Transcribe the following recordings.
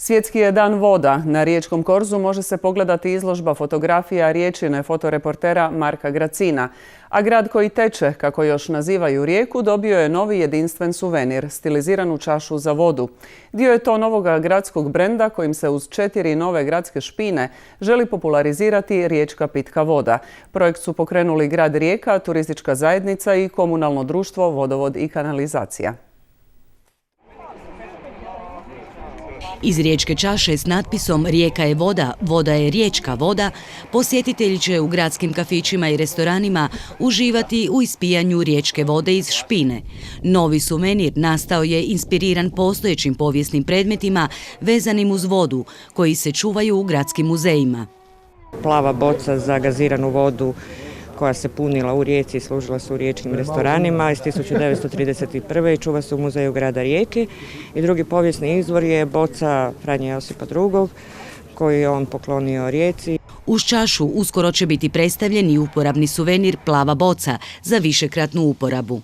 Svjetski je dan voda. Na Riječkom korzu može se pogledati izložba fotografija riječine fotoreportera Marka Gracina. A grad koji teče, kako još nazivaju rijeku, dobio je novi jedinstven suvenir, stiliziranu čašu za vodu. Dio je to novoga gradskog brenda kojim se uz 4 nove gradske špine želi popularizirati riječka pitka voda. Projekt su pokrenuli grad Rijeka, turistička zajednica i komunalno društvo Vodovod i kanalizacija. Iz riječke čaše s natpisom "Rijeka je voda, voda je riječka voda" posjetitelji će u gradskim kafićima i restoranima uživati u ispijanju riječke vode iz špine. Novi suvenir nastao je inspiriran postojećim povijesnim predmetima vezanim uz vodu, koji se čuvaju u gradskim muzejima. Plava boca za gaziranu vodu koja se punila u Rijeci i služila se u riječkim restoranima iz 1931. i čuva se u muzeju grada Rijeke. I drugi povijesni izvor je boca Franje Josipa II. Koju je on poklonio Rijeci. Uz čašu uskoro će biti predstavljen i uporabni suvenir plava boca za višekratnu uporabu.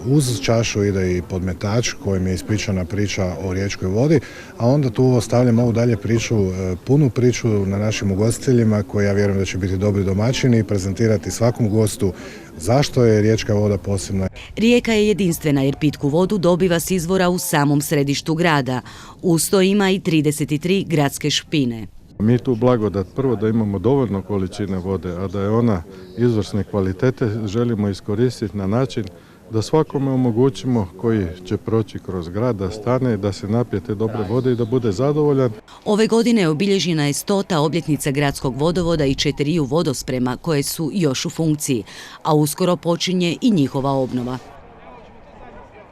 Uz čašu ide i podmetač kojim je ispričana priča o riječkoj vodi, a onda tu ostavljam ovu dalje priču, punu priču na našim ugostiteljima koji ja vjerujem da će biti dobri domaćini i prezentirati svakom gostu zašto je riječka voda posebna. Rijeka je jedinstvena jer pitku vodu dobiva s izvora u samom središtu grada. Uz to ima i 33 gradske špine. Mi tu blagodat prvo da imamo dovoljno količine vode, a da je ona izvrsne kvalitete želimo iskoristiti na način da svakome omogućimo koji će proći kroz grad da stane, da se napije te dobre vode i da bude zadovoljan. Ove godine obilježena je 100. obljetnica gradskog vodovoda i 4 vodosprema koje su još u funkciji, a uskoro počinje i njihova obnova.